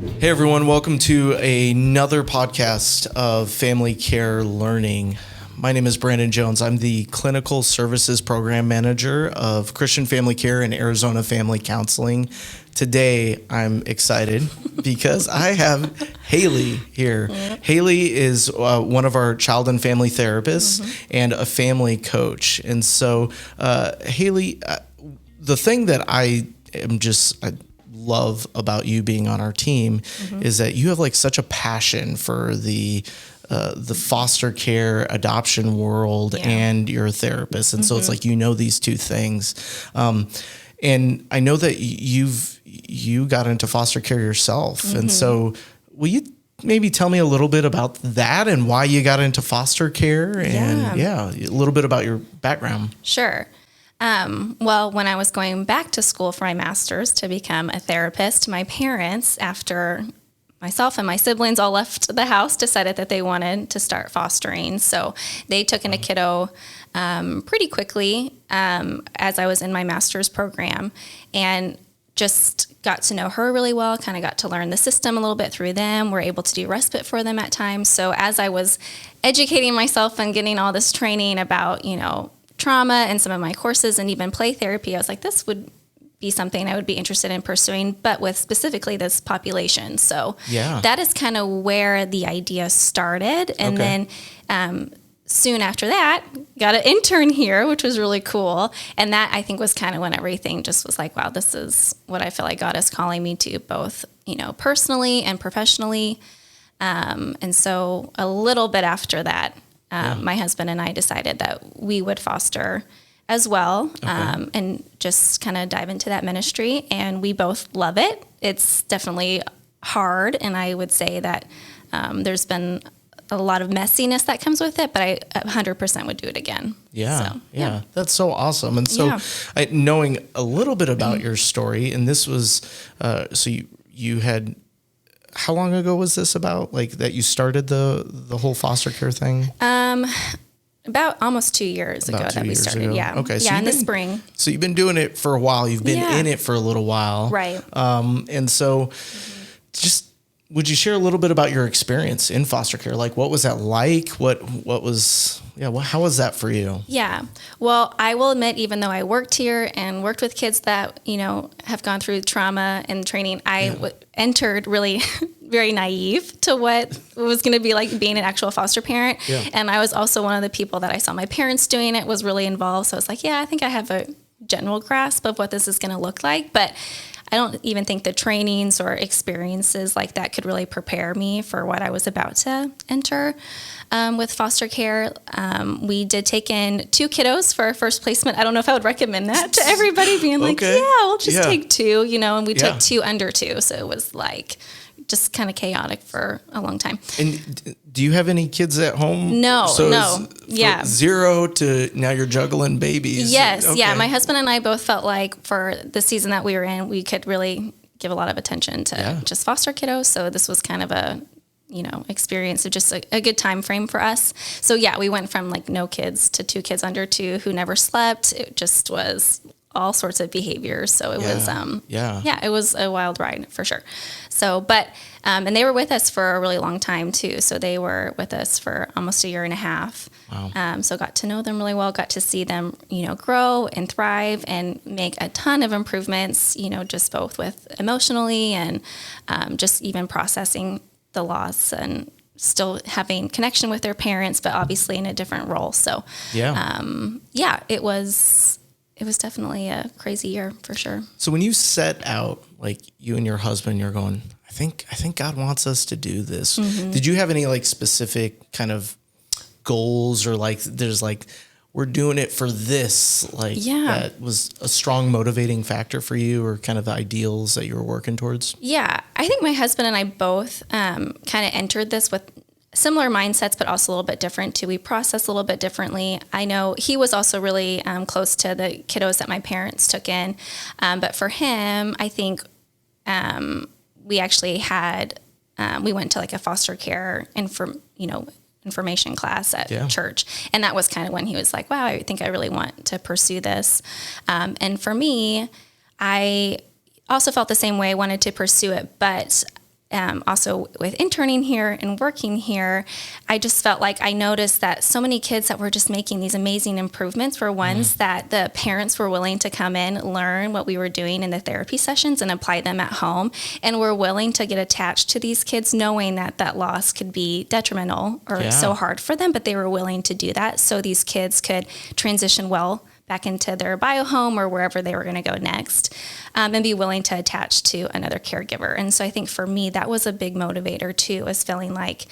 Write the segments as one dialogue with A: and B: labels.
A: Hey everyone, welcome to another podcast of Family Care Learning. My name is Brandon Jones. I'm the Clinical Services Program Manager of Christian Family Care and Arizona Family Counseling. Today, I'm excited because I have Haley here. Haley is one of our child and family therapists and a family coach. And so, Haley, the thing that I love about you being on our team is that you have like such a passion for the foster care adoption world, and you're a therapist. And so it's like, you know, these two things. And I know that you got into foster care yourself. And so will you maybe tell me a little bit about that and why you got into foster care and a little bit about your background?
B: Sure. Well, when I was going back to school for my master's to become a therapist, my parents, after myself and my siblings all left the house, decided that they wanted to start fostering. So they took in a kiddo pretty quickly as I was in my master's program, and just got to know her really well, kind of got to learn the system a little bit through them. We're able to do respite for them at times. So as I was educating myself and getting all this training about, trauma and some of my courses and even play therapy, I was like, this would be something I would be interested in pursuing, but with specifically this population. So that is kind of where the idea started. And then soon after that, got an intern here, which was really cool. And that, I think, was kind of when everything just was like, wow, this is what I feel like God is calling me to, both, personally and professionally. And so a little bit after that, my husband and I decided that we would foster as well, and just kind of dive into that ministry. And we both love it. It's definitely hard. And I would say that there's been a lot of messiness that comes with it, but I 100% would do it again.
A: Yeah. That's so awesome. And so knowing a little bit about your story, and this was, so you had, how long ago was this about, like, that you started the whole foster care thing?
B: About almost 2 years ago that we started. Ago. Yeah.
A: Okay.
B: So in the spring.
A: So you've been doing it for a while. You've been in it for a little while.
B: Right.
A: And so just, would you share a little bit about your experience in foster care? Like, what was that like? What was, how was that for you?
B: Yeah. Well, I will admit, even though I worked here and worked with kids that, have gone through trauma and training, I entered really very naive to what was going to be like being an actual foster parent. Yeah. And I was also one of the people that I saw my parents doing it, was really involved. So I was like, I think I have a general grasp of what this is going to look like. But I don't even think the trainings or experiences like that could really prepare me for what I was about to enter with foster care. We did take in 2 kiddos for our first placement. I don't know if I would recommend that to everybody, being like, we'll just take 2, and we took 2 under 2. So it was like just kind of chaotic for a long time.
A: And do you have any kids at home?
B: No.
A: 0 to now you're juggling babies.
B: Yes. Okay. Yeah. My husband and I both felt like for the season that we were in, we could really give a lot of attention to just foster kiddos. So this was kind of a, experience of just a good time frame for us. So we went from like no kids to 2 kids under 2 who never slept. It just was all sorts of behaviors. So it was, it was a wild ride for sure. So, but, and they were with us for a really long time too. So they were with us for almost a year and a half. Wow. So got to know them really well, got to see them, grow and thrive and make a ton of improvements, just both with emotionally and, just even processing the loss and still having connection with their parents, but obviously in a different role. So, it was definitely a crazy year for sure.
A: So when you set out, like you and your husband, you're going, I think God wants us to do this. Did you have any like specific kind of goals, or like, there's like, we're doing it for this, like that was a strong motivating factor for you, or kind of the ideals that you were working towards? Yeah.
B: I think my husband and I both kind of entered this with similar mindsets, but also a little bit different too. We process a little bit differently. I know he was also really close to the kiddos that my parents took in. But for him, I think we actually had, we went to like a foster care information class at church. And that was kind of when he was like, wow, I think I really want to pursue this. And for me, I also felt the same way, wanted to pursue it, but also with interning here and working here, I just felt like I noticed that so many kids that were just making these amazing improvements were ones that the parents were willing to come in, learn what we were doing in the therapy sessions and apply them at home, and were willing to get attached to these kids knowing that that loss could be detrimental or so hard for them, but they were willing to do that so these kids could transition well back into their bio home or wherever they were going to go next, and be willing to attach to another caregiver. And so I think for me, that was a big motivator too, is feeling like,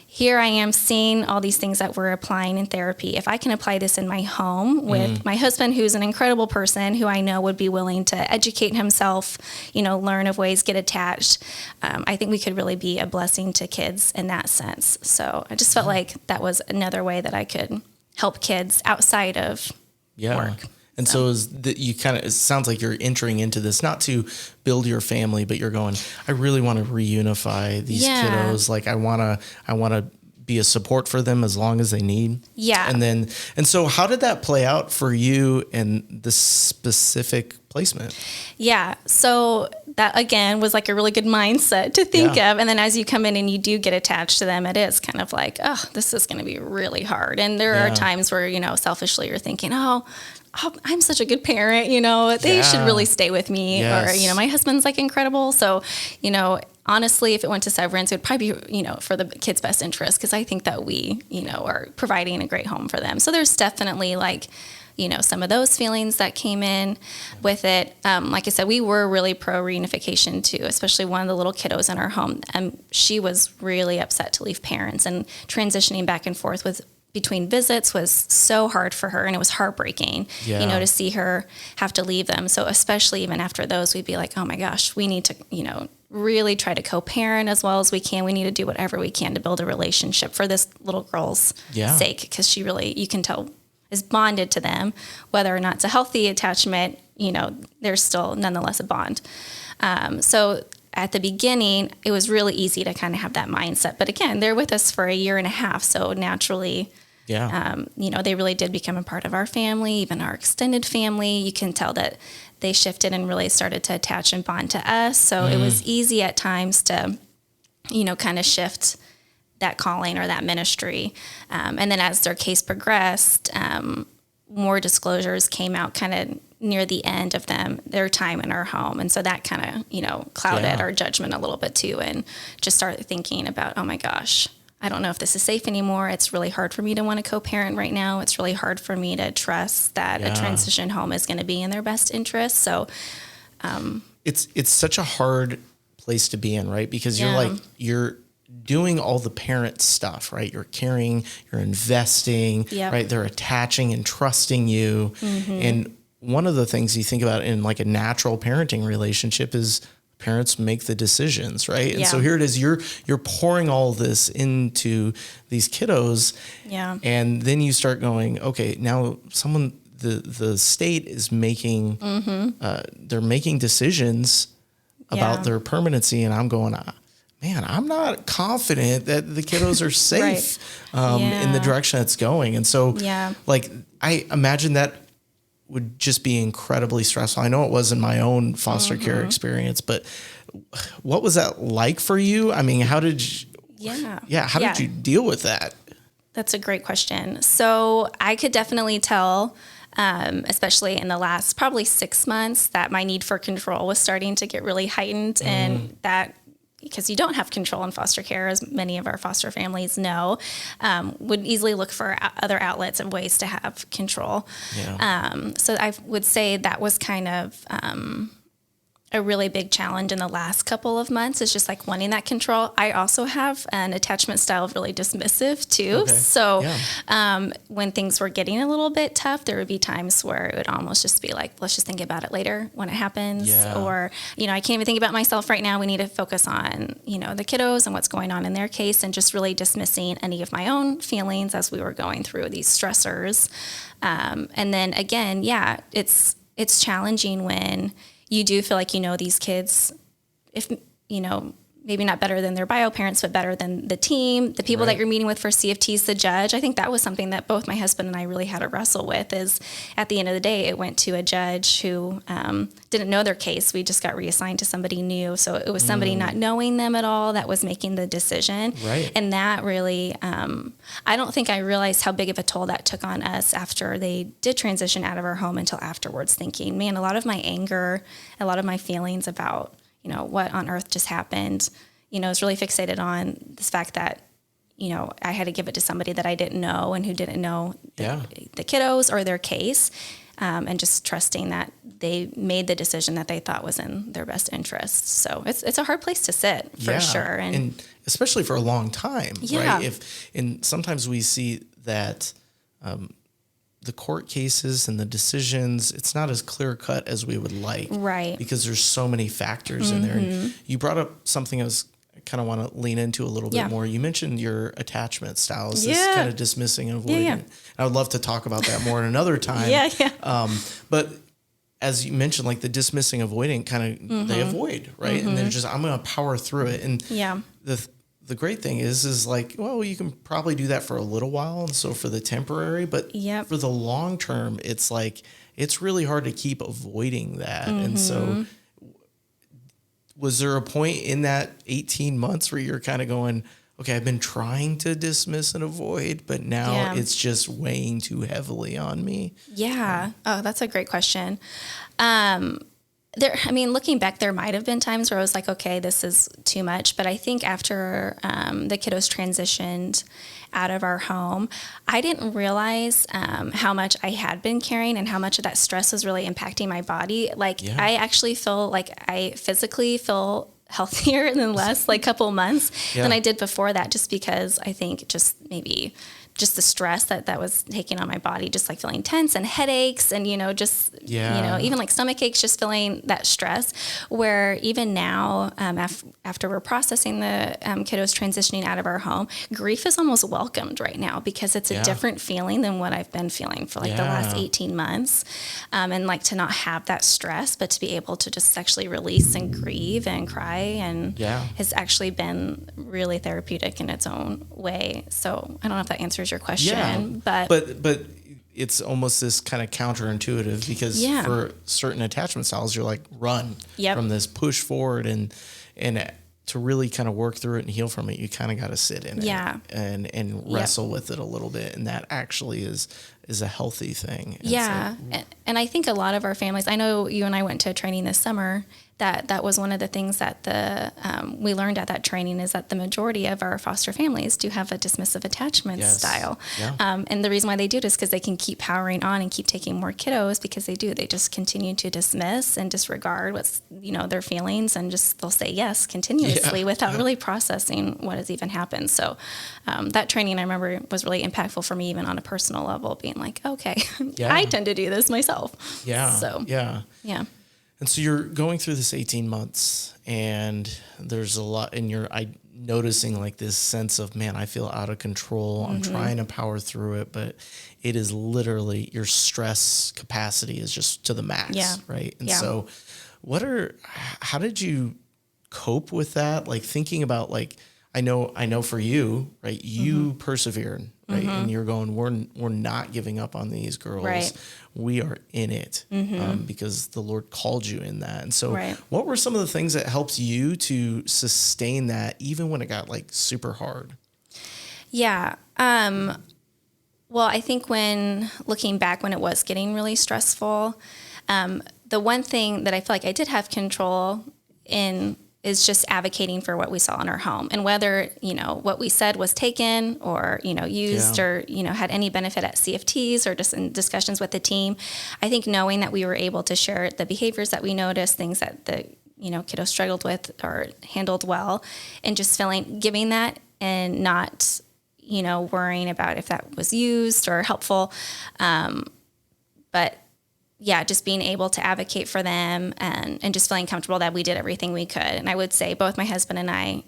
B: here I am seeing all these things that we're applying in therapy. If I can apply this in my home with my husband, who's an incredible person, who I know would be willing to educate himself, learn of ways, get attached, I think we could really be a blessing to kids in that sense. So I just felt like that was another way that I could help kids outside of work.
A: And so is that it sounds like you're entering into this not to build your family, but you're going, I really want to reunify these kiddos. Like I want to be a support for them as long as they need. Yeah. And so how did that play out for you in this specific placement?
B: Yeah. So that again was like a really good mindset to think of. And then as you come in and you do get attached to them, it is kind of like, oh, this is going to be really hard. And there are times where, selfishly you're thinking, oh, I'm such a good parent, they should really stay with me. Yes. Or, my husband's like incredible. So, honestly, if it went to severance, it would probably be, for the kids' best interest. Cause I think that we, are providing a great home for them. So there's definitely like, some of those feelings that came in with it. Like I said, we were really pro reunification too, especially one of the little kiddos in our home. She was really upset to leave parents, and transitioning back and forth between visits was so hard for her, and it was heartbreaking, to see her have to leave them. So especially even after those, we'd be like, oh my gosh, we need to, really try to co-parent as well as we can. We need to do whatever we can to build a relationship for this little girl's sake, because she really, you can tell, is bonded to them. Whether or not it's a healthy attachment, there's still nonetheless a bond. So at the beginning, it was really easy to kind of have that mindset. But again, they're with us for a year and a half. So naturally, they really did become a part of our family, even our extended family. You can tell that they shifted and really started to attach and bond to us. So it was easy at times to, kind of shift that calling or that ministry. And then as their case progressed, more disclosures came out kind of near the end of their time in our home. And so that kind of, clouded our judgment a little bit too, and just started thinking about, oh my gosh, I don't know if this is safe anymore. It's really hard for me to want to co-parent right now. It's really hard for me to trust that a transition home is going to be in their best interest. So
A: it's such a hard place to be in, right? Because you're doing all the parent stuff, right? You're caring, you're investing, right? They're attaching and trusting you. And one of the things you think about in like a natural parenting relationship is parents make the decisions, right? And so here it is, you're pouring all this into these kiddos. And then you start going, okay, now the state is making, they're making decisions about their permanency. And I'm going, man, I'm not confident that the kiddos are safe in the direction it's going. And so like, I imagine that would just be incredibly stressful. I know it was in my own foster care experience, but what was that like for you? I mean, how did you, did you deal with that?
B: That's a great question. So I could definitely tell, especially in the last probably 6 months, that my need for control was starting to get really heightened, and that, because you don't have control in foster care, as many of our foster families know, would easily look for other outlets and ways to have control. So I would say that was kind of a really big challenge in the last couple of months, is just like wanting that control. I also have an attachment style of really dismissive too. Okay. So when things were getting a little bit tough, there would be times where it would almost just be like, let's just think about it later when it happens. Or, I can't even think about myself right now. We need to focus on, the kiddos and what's going on in their case, and just really dismissing any of my own feelings as we were going through these stressors. And then again, it's challenging when you do feel like these kids, if maybe not better than their bio parents, but better than the team, the people that you're meeting with for CFTs, the judge. I think that was something that both my husband and I really had to wrestle with, is at the end of the day, it went to a judge who didn't know their case. We just got reassigned to somebody new. So it was somebody not knowing them at all that was making the decision.
A: Right.
B: And that really, I don't think I realized how big of a toll that took on us after they did transition out of our home until afterwards, thinking, man, a lot of my anger, a lot of my feelings about, what on earth just happened, is really fixated on this fact that, I had to give it to somebody that I didn't know and who didn't know the kiddos or their case, and just trusting that they made the decision that they thought was in their best interest. So it's a hard place to sit for sure.
A: And especially for a long time, right? And sometimes we see that, the court cases and the decisions, it's not as clear cut as we would like. Right. Because there's so many factors in there. And you brought up something I kind of want to lean into a little bit more. You mentioned your attachment styles, this kind of dismissing and avoiding. I would love to talk about that more in another time. But as you mentioned, like the dismissing, avoiding, kind of they avoid, right? And they're just, I'm going to power through it. And the great thing is like, well, you can probably do that for a little while. And so for the temporary, but for the long term, it's like, it's really hard to keep avoiding that. And so was there a point in that 18 months where you're kind of going, okay, I've been trying to dismiss and avoid, but now it's just weighing too heavily on me?
B: Yeah. Oh, that's a great question. Looking back, there might have been times where I was like, okay, this is too much. But I think after the kiddos transitioned out of our home, I didn't realize how much I had been carrying and how much of that stress was really impacting my body. I actually feel like I physically feel healthier in the last couple months than I did before that, just because I think just the stress that was taking on my body, just feeling tense and headaches and, even stomach aches, just feeling that stress, where even now, after we're processing the kiddos transitioning out of our home, grief is almost welcomed right now because it's a different feeling than what I've been feeling for the last 18 months. And to not have that stress, but to be able to just actually release and grieve and cry and has actually been really therapeutic in its own way. So I don't know if that answers your question, but
A: it's almost this kind of counterintuitive because for certain attachment styles, you're like, run from this, push forward, and to really kind of work through it and heal from it, you kind of got to sit in it and wrestle with it a little bit. And that actually is a healthy thing.
B: And I think a lot of our families, I know you and I went to a training this summer, that was one of the things that we learned at that training, is that the majority of our foster families do have a dismissive attachment style. And the reason why they do it is because they can keep powering on and keep taking more kiddos, because they just continue to dismiss and disregard what's, their feelings, and just, they'll say yes continuously without really processing what has even happened. So that training, I remember, was really impactful for me, even on a personal level, being like, okay, I tend to do this myself.
A: And so you're going through this 18 months, and there's a lot, and you're noticing this sense of, man, I feel out of control. I'm trying to power through it, but it is literally, your stress capacity is just to the max, right? And so how did you cope with that? Thinking about I know for you, right? You persevered, right? And you're going, we're not giving up on these girls. Right. We are in it because the Lord called you in that. And so what were some of the things that helped you to sustain that even when it got super hard?
B: Yeah. Well, I think when looking back, when it was getting really stressful, the one thing that I feel like I did have control in is just advocating for what we saw in our home, and whether, what we said was taken or, used or, had any benefit at CFTs or just in discussions with the team. I think knowing that we were able to share the behaviors that we noticed, things that the, kiddo struggled with or handled well, and just giving that and not, worrying about if that was used or helpful. But just being able to advocate for them and just feeling comfortable that we did everything we could. And I would say both my husband and I,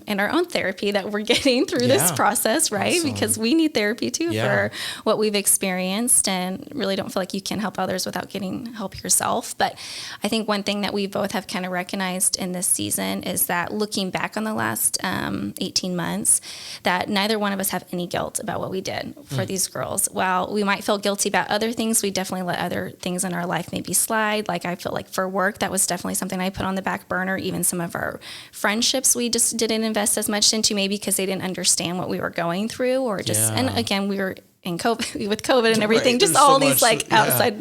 B: in our own therapy, that we're getting through this process, right? Awesome. Because we need therapy too for what we've experienced, and really don't feel like you can help others without getting help yourself. But I think one thing that we both have kind of recognized in this season is that looking back on the last 18 months, that neither one of us have any guilt about what we did for these girls. While we might feel guilty about other things, we definitely let other things in our life maybe slide. Like I feel like for work, that was definitely something I put on the back burner. Even some of our friendships, we just didn't invest as much into, maybe because they didn't understand what we were going through, or just, and again, we were in COVID with COVID and everything, just all these outside,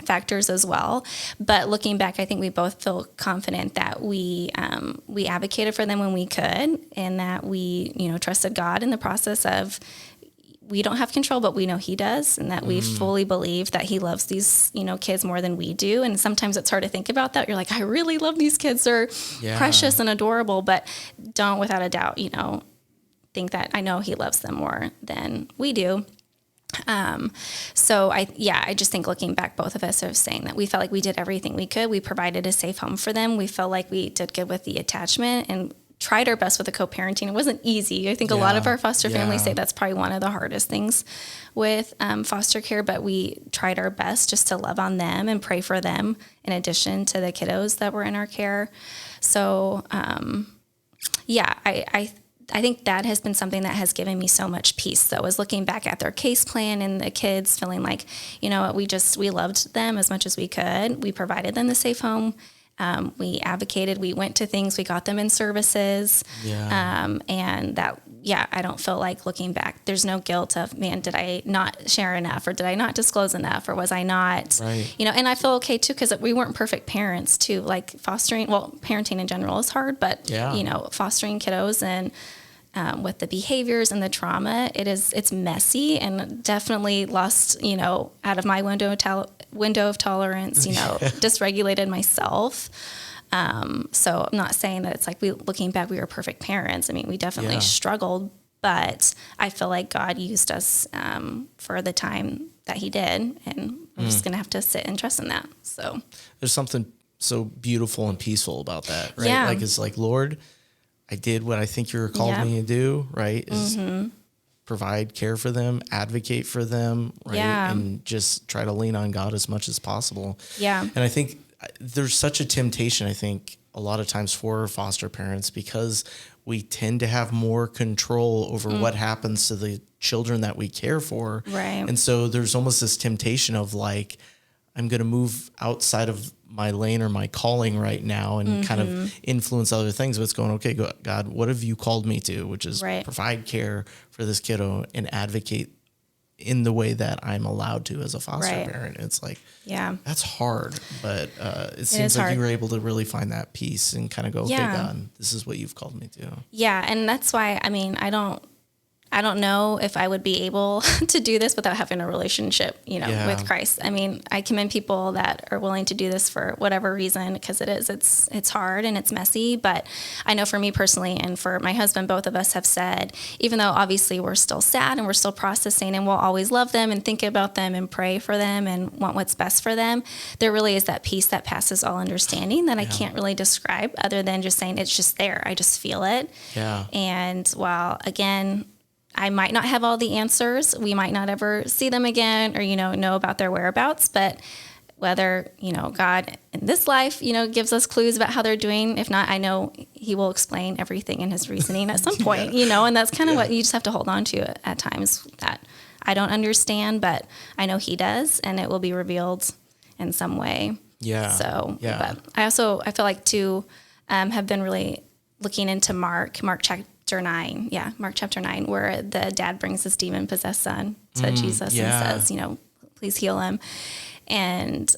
B: factors as well. But looking back, I think we both feel confident that we advocated for them when we could, and that we, trusted God in the process of, we don't have control, but we know he does, and that we fully believe that he loves these, kids more than we do. And sometimes it's hard to think about that. You're like, I really love these kids. They're precious and adorable, but don't without a doubt, think that I know he loves them more than we do. So I just think looking back, both of us are saying that we felt like we did everything we could. We provided a safe home for them. We felt like we did good with the attachment and tried our best with the co-parenting. It wasn't easy. I think a lot of our foster families say that's probably one of the hardest things with foster care, but we tried our best just to love on them and pray for them in addition to the kiddos that were in our care. So, I think that has been something that has given me so much peace. So I was looking back at their case plan and the kids feeling like, we loved them as much as we could. We provided them the safe home. We advocated, we went to things, we got them in services. And that, I don't feel like looking back, there's no guilt of, man, did I not share enough, or did I not disclose enough, or was I not, and I feel okay too, because we weren't perfect parents too, like parenting in general is hard, but, fostering kiddos and, with the behaviors and the trauma, it's messy, and definitely lost, out of my window of tolerance, dysregulated myself. So I'm not saying that it's like looking back, we were perfect parents. I mean, we definitely struggled, but I feel like God used us for the time that he did, and we're just going to have to sit and trust in that. So
A: there's something so beautiful and peaceful about that, right? Yeah. Like, it's like, Lord, I did what I think you called me to do, right? Is provide care for them, advocate for them, right? And just try to lean on God as much as possible. Yeah. And I think there's such a temptation, I think, a lot of times for foster parents, because we tend to have more control over what happens to the children that we care for. Right. And so there's almost this temptation of like, I'm going to move outside of my lane or my calling right now and kind of influence other things. But it's going, okay, God, what have you called me to? Which is provide care for this kiddo and advocate in the way that I'm allowed to as a foster parent. It's like, that's hard, but it seems like you were able to really find that peace and kind of go, okay, God, this is what you've called me to.
B: Yeah. And that's why, I mean, I don't know if I would be able to do this without having a relationship, with Christ. I mean, I commend people that are willing to do this for whatever reason, because it's hard and it's messy. But I know for me personally and for my husband, both of us have said, even though obviously we're still sad and we're still processing and we'll always love them and think about them and pray for them and want what's best for them, there really is that peace that passes all understanding that I can't really describe, other than just saying it's just there. I just feel it. Yeah. And while, again, I might not have all the answers. We might not ever see them again or, know about their whereabouts, but whether, God in this life, gives us clues about how they're doing. If not, I know he will explain everything in his reasoning at some point, and that's kind of what you just have to hold on to at times, that I don't understand, but I know he does, and it will be revealed in some way. Yeah. So, but I feel like too, have been really looking into Mark chapter 9. Yeah, Mark chapter 9, where the dad brings his demon-possessed son to Jesus and says, please heal him. And,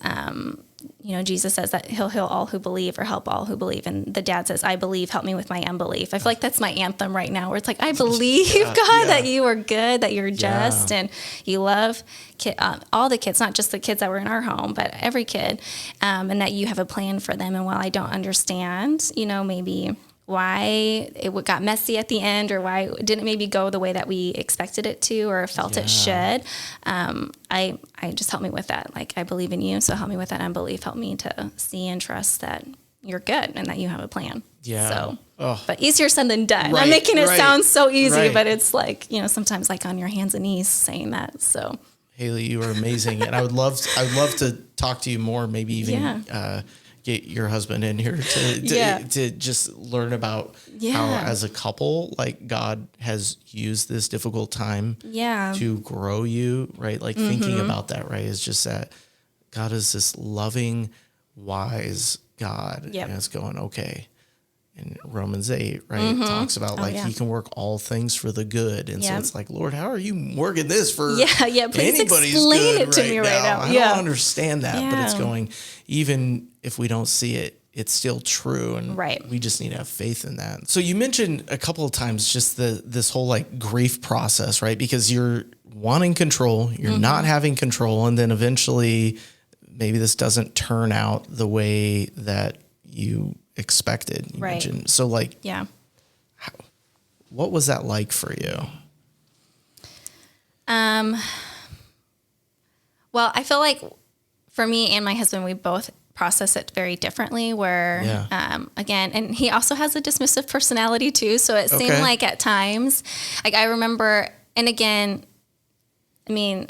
B: Jesus says that he'll heal all who believe or help all who believe. And the dad says, I believe, help me with my unbelief. I feel like that's my anthem right now, where it's like, I believe, God, that you are good, that you're just, and you love all the kids, not just the kids that were in our home, but every kid, and that you have a plan for them. And while I don't understand, maybe why it got messy at the end, or why it didn't maybe go the way that we expected it to or felt it should. I just help me with that. Like, I believe in you, so help me with that unbelief. Help me to see and trust that you're good and that you have a plan.
A: Yeah.
B: So, but easier said than done.
A: Right,
B: I'm making it sound so easy,
A: right.
B: but it's like, sometimes like on your hands and knees saying that. So,
A: Haley, you are amazing, and I would love to talk to you more. Maybe even get your husband in here to just learn about how, as a couple, like God has used this difficult time to grow you, right? Like thinking about that, right? Is just that God is this loving, wise God, and it's going, okay. In Romans 8, right, it talks about he can work all things for the good. And so it's like, Lord, how are you working this for
B: please
A: anybody's
B: explain
A: good
B: it to me right now.
A: I don't understand that, but it's going, even if we don't see it, it's still true. And we just need to have faith in that. So you mentioned a couple of times just this whole like grief process, right? Because you're wanting control, you're not having control. And then eventually maybe this doesn't turn out the way that you expected. You mentioned. So like, what was that like for you?
B: Well, I feel like for me and my husband, we both process it very differently where, again, and he also has a dismissive personality too. So it seemed like at times, like I remember, and again, I mean,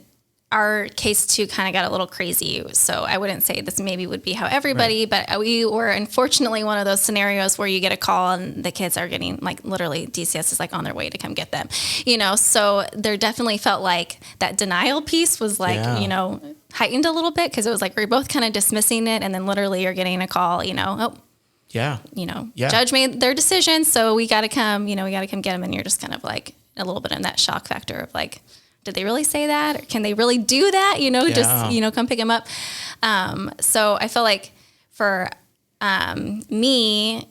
B: our case too kind of got a little crazy. So I wouldn't say this maybe would be how everybody, but we were unfortunately one of those scenarios where you get a call and the kids are getting like literally DCS is like on their way to come get them, so there definitely felt like that denial piece was like, heightened a little bit. Cause it was like, we're both kind of dismissing it. And then literally you're getting a call, judge made their decision. So we got to come, we got to come get them. And you're just kind of like a little bit in that shock factor of like, did they really say that? Or can they really do that? Just, come pick him up. So I feel like for me,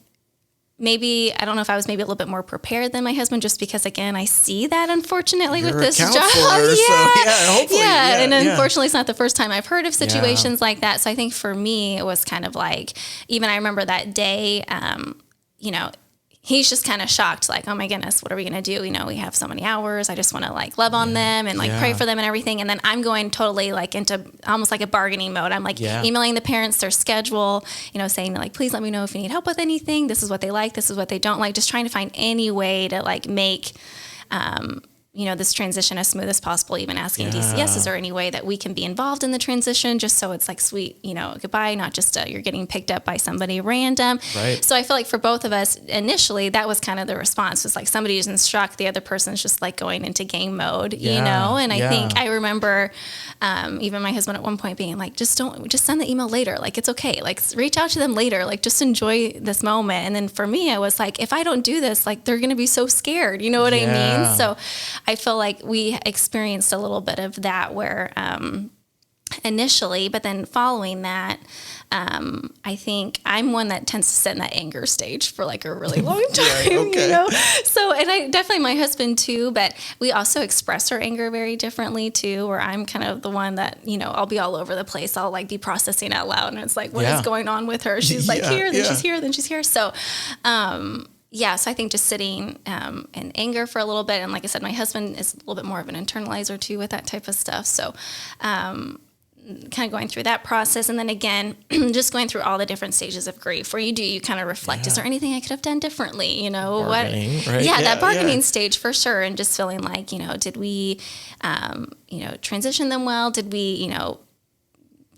B: maybe, I don't know if I was maybe a little bit more prepared than my husband, just because, again, I see that unfortunately with this job. And unfortunately, it's not the first time I've heard of situations like that. So I think for me, it was kind of like, even I remember that day, he's just kind of shocked, like, oh my goodness, what are we going to do? We have so many hours. I just want to like love on them and like pray for them and everything. And then I'm going totally like into almost like a bargaining mode. I'm like emailing the parents their schedule, saying like, please let me know if you need help with anything. This is what they like. This is what they don't like. Just trying to find any way to like make, this transition as smooth as possible, even asking DCS, is there any way that we can be involved in the transition just so it's like sweet, goodbye, not just you're getting picked up by somebody random. Right. So I feel like for both of us initially, that was kind of the response, was like somebody's in shock, the other person's just like going into game mode, and I think I remember even my husband at one point being like, just send the email later. Like, it's okay. Like, reach out to them later. Like, just enjoy this moment. And then for me, I was like, if I don't do this, like, they're going to be so scared. You know what I mean? So I feel like we experienced a little bit of that where initially, but then following that, I think I'm one that tends to sit in that anger stage for like a really long time, So, and I definitely my husband too, but we also express our anger very differently too, where I'm kind of the one that, I'll be all over the place. I'll like be processing out loud and it's like, what is going on with her? She's like here, then she's here, then she's here. So, so I think just sitting in anger for a little bit. And like I said, my husband is a little bit more of an internalizer too with that type of stuff. So kind of going through that process. And then again, just going through all the different stages of grief where you kind of reflect, is there anything I could have done differently?
A: Bargaining, right?
B: That bargaining stage for sure. And just feeling like, did we, transition them well? Did we,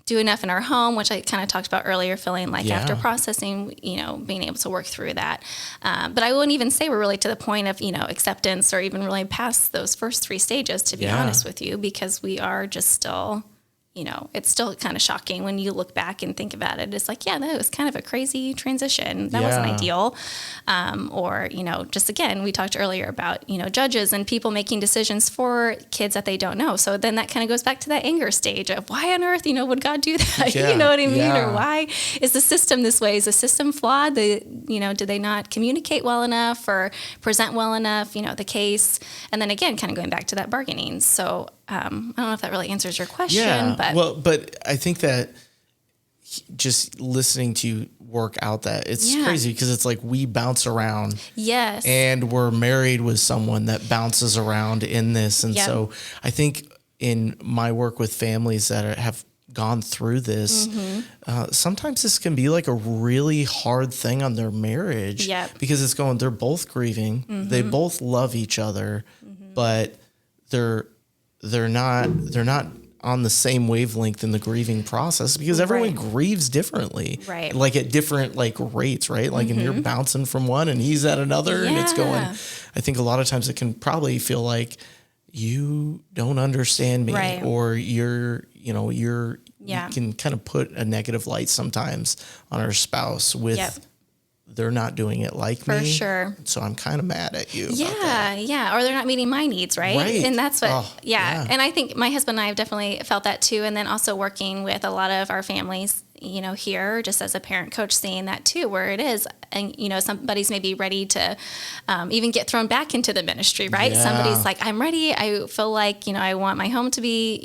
B: do enough in our home, which I kind of talked about earlier, feeling like after processing, being able to work through that. But I wouldn't even say we're really to the point of, acceptance or even really past those first three stages, to be honest with you, because we are just still, it's still kind of shocking when you look back and think about it. It's like, that was kind of a crazy transition. That wasn't ideal. Or, just again, we talked earlier about, judges and people making decisions for kids that they don't know. So then that kind of goes back to that anger stage of why on earth, would God do that? You know what I mean? Or why is the system this way? Is the system flawed? Did they not communicate well enough or present well enough, the case? And then again, kind of going back to that bargaining. So I don't know if that really answers your question, but
A: I think that just listening to you work out that it's
B: Yeah.
A: crazy because it's like we bounce around.
B: Yes.
A: And we're married with someone that bounces around in this. And
B: Yep.
A: so I think in my work with families that have gone through this, sometimes this can be like a really hard thing on their marriage.
B: Yep.
A: Because it's going, they're both grieving. They both love each other, but they're not on the same wavelength in the grieving process because everyone
B: Right.
A: grieves differently,
B: Right.
A: like at different like rates, right? Like, and you're bouncing from one and he's at another and it's going,
B: Yeah.
A: I think a lot of times it can probably feel like you don't understand me
B: Right.
A: or you
B: Yeah.
A: can kind of put a negative light sometimes on our spouse with
B: Yep.
A: they're not doing it like
B: For
A: me.
B: sure.
A: So I'm kind of mad at you. about that.
B: Yeah. Or they're not meeting my needs, right?
A: Right.
B: And that's what,
A: Oh,
B: yeah.
A: yeah.
B: And I think my husband and I have definitely felt that too. And then also working with a lot of our families, here, just as a parent coach, seeing that too, where it is. And, somebody's maybe ready to even get thrown back into the ministry, right?
A: Yeah.
B: Somebody's like, I'm ready. I feel like, I want my home to be,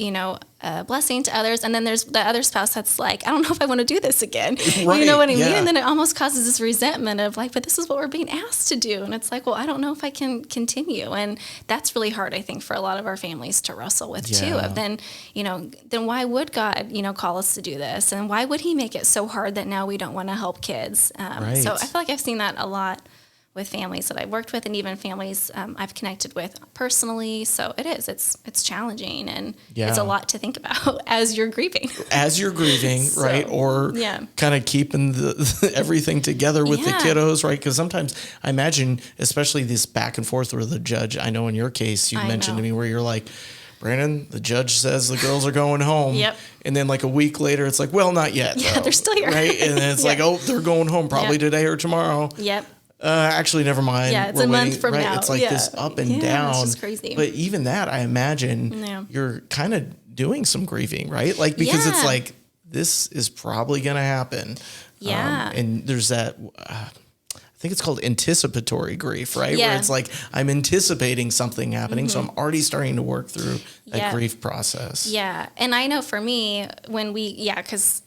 B: a blessing to others. And then there's the other spouse that's like, I don't know if I want to do this again.
A: Right,
B: You know what I mean?
A: yeah.
B: And then it almost causes this resentment of like, but this is what we're being asked to do. And it's like, well, I don't know if I can continue. And that's really hard, I think, for a lot of our families to wrestle with too.
A: Yeah.
B: Of then why would God, call us to do this? And why would he make it so hard that now we don't want to help kids?
A: Right.
B: So I feel like I've seen that a lot with families that I've worked with and even families I've connected with personally. So it's challenging and
A: Yeah.
B: it's a lot to think about as you're grieving.
A: As you're grieving, right? Or
B: yeah.
A: kind of keeping everything together with the
B: Yeah.
A: kiddos, right? Because sometimes I imagine, especially this back and forth with the judge, I know in your case, you
B: I
A: mentioned
B: know.
A: to me where you're like, Brandon, the judge says the girls are going home.
B: Yep.
A: And then like a week later, it's like, well, not yet.
B: Yeah,
A: though,
B: they're still here.
A: Right? And then it's like, oh, they're going home probably
B: Yep.
A: today or tomorrow.
B: Yep.
A: Actually, never mind.
B: Yeah, it's
A: We're
B: a month
A: waiting,
B: from
A: right?
B: now.
A: It's like
B: Yeah.
A: this up and
B: Yeah, it's
A: down.
B: just crazy.
A: But even that, I imagine
B: Yeah.
A: you're kind of doing some grieving, right? Like, because it's
B: Yeah.
A: like, this is probably going to happen.
B: Yeah.
A: And there's that, I think it's called anticipatory grief, right?
B: Yeah.
A: Where it's like, I'm anticipating something happening. So I'm already starting to work through that
B: Yeah.
A: grief process.
B: Yeah. And I know for me, because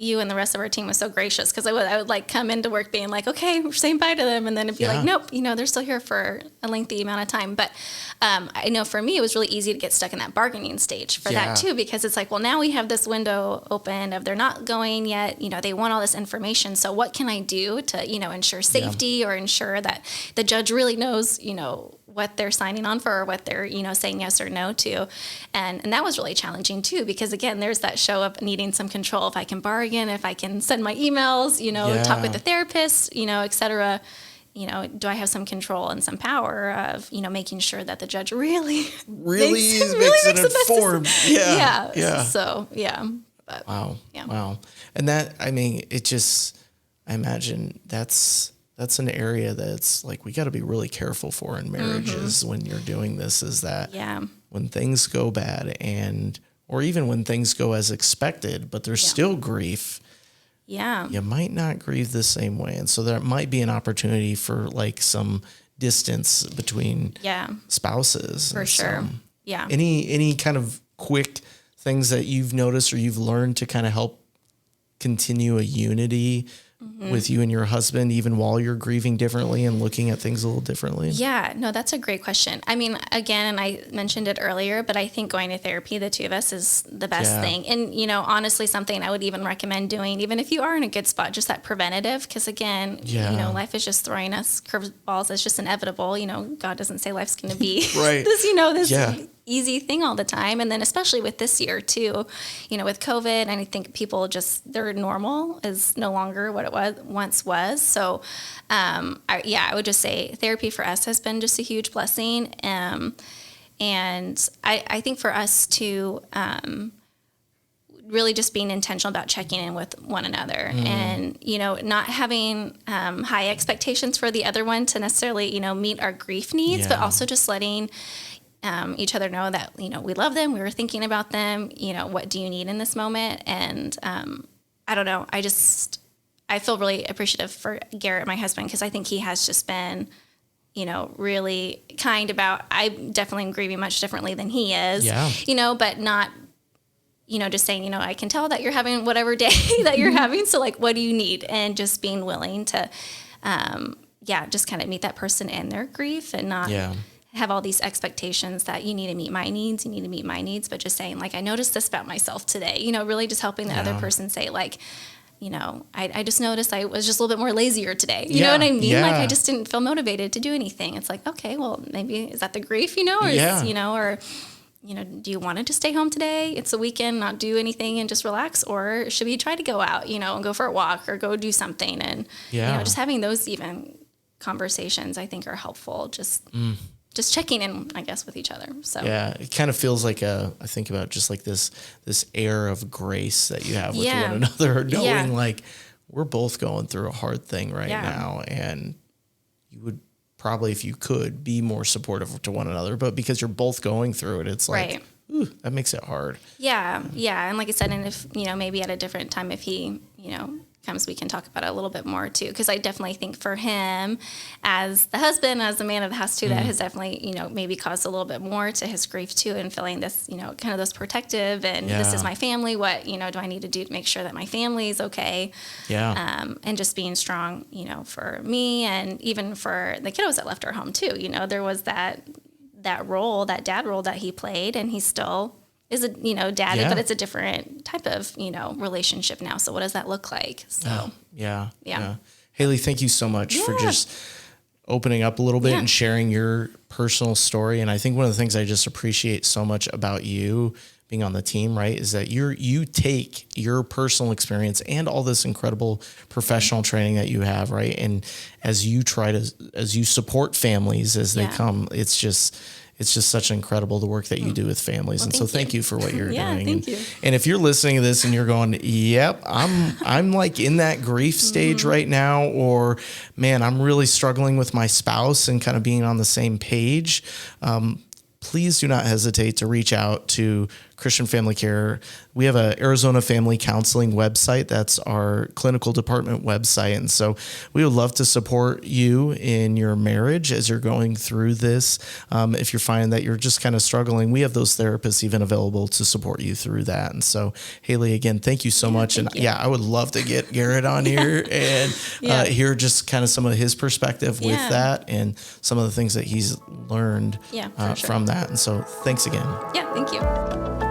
B: you and the rest of our team was so gracious, because I would like come into work being like, okay, we're saying bye to them. And then it'd be
A: Yeah.
B: like, nope, they're still here for a lengthy amount of time. But I know for me, it was really easy to get stuck in that bargaining stage for
A: Yeah.
B: that too, because it's like, well, now we have this window open of they're not going yet. They want all this information. So what can I do to, ensure safety or ensure that the judge really knows, what they're signing on for or what they're, saying yes or no to. And that was really challenging too, because again, there's that show of needing some control. If I can bargain, if I can send my emails, talk with the therapist, et cetera, do I have some control and some power of, making sure that the judge really
A: Really
B: makes
A: makes
B: the
A: it
B: best
A: informed.
B: decision.
A: Yeah.
B: So, yeah. But,
A: Wow.
B: Yeah.
A: Wow. And that, I mean, I imagine that's an area that's like, we got to be really careful for in marriages when you're doing this, is that
B: yeah.
A: when things go bad or even when things go as expected, but there's still grief,
B: Yeah.
A: you might not grieve the same way. And so there might be an opportunity for like some distance between
B: Yeah.
A: spouses.
B: For
A: And
B: sure.
A: so
B: Yeah.
A: any kind of quick things that you've noticed or you've learned to kind of help continue a unity with you and your husband, even while you're grieving differently and looking at things a little differently?
B: Yeah, no, that's a great question. I mean, again, and I mentioned it earlier, but I think going to therapy, the two of us, is the best
A: Yeah.
B: thing. And, honestly, something I would even recommend doing, even if you are in a good spot, just that preventative. Because again,
A: Yeah.
B: life is just throwing us curveballs. It's just inevitable. God doesn't say life's going to be
A: Right.
B: this
A: Yeah.
B: easy thing all the time. And then especially with this year too, with COVID, and I think people their normal is no longer what it once was. So, I would just say therapy for us has been just a huge blessing. And I think for us to, really just being intentional about checking in with one another and, not having high expectations for the other one to necessarily, meet our grief needs, but
A: Yeah.
B: also just letting each other know that, we love them. We were thinking about them. What do you need in this moment? And I don't know. I feel really appreciative for Garrett, my husband, because I think he has just been, really kind about, I definitely am grieving much differently than he is,
A: Yeah.
B: but not just saying, I can tell that you're having whatever day that you're having. So like, what do you need? And just being willing to, just kind of meet that person in their grief and not have all these expectations that you need to meet my needs, but just saying like, I noticed this about myself today, really just helping the other person say like, I just noticed I was just a little bit more lazier today. You know what I mean?
A: Yeah.
B: Like I just didn't feel motivated to do anything. It's like, okay, well maybe is that the grief, or do you want to just stay home today? It's a weekend, not do anything and just relax? Or should we try to go out, and go for a walk or go do something? And, just having those even conversations I think are helpful. Just checking in, I guess, with each other. So
A: yeah, it kind of feels like I think about just like this air of grace that you have with one another, knowing like we're both going through a hard thing right now, and you would probably, if you could, be more supportive to one another, but because you're both going through it, it's like, ooh, that makes it hard. Yeah.
B: And like I said, and if, maybe at a different time, if he, comes, we can talk about it a little bit more too. Cause I definitely think for him as the husband, as the man of the house too, that has definitely, maybe caused a little bit more to his grief too, and feeling this, kind of this protective and this is my family. What, do I need to do to make sure that my family is okay?
A: Yeah.
B: And just being strong, for me and even for the kiddos that left our home too, there was that role, that dad role that he played, and he still is a, dad, but it's a different type of, relationship now. So what does that look like? So,
A: yeah. Haley, thank you so much for just opening up a little bit and sharing your personal story. And I think one of the things I just appreciate so much about you being on the team, right, is that you take your personal experience and all this incredible professional training that you have, right? And as you support families as they come, it's just such incredible, the work that you do with families. And so thank you for what you're doing.
B: Thank you.
A: And if you're listening to this and you're going, yep, I'm like in that grief stage right now, or man, I'm really struggling with my spouse and kind of being on the same page, please do not hesitate to reach out to Christian Family Care. We have a Arizona Family Counseling website. That's our clinical department website. And so we would love to support you in your marriage as you're going through this. If you're finding that you're just kind of struggling, we have those therapists even available to support you through that. And so Haley, again, thank you so much. And I would love to get Garrett on here and hear just kind of some of his perspective with that and some of the things that he's learned from that. And so thanks again.
B: Yeah, thank you.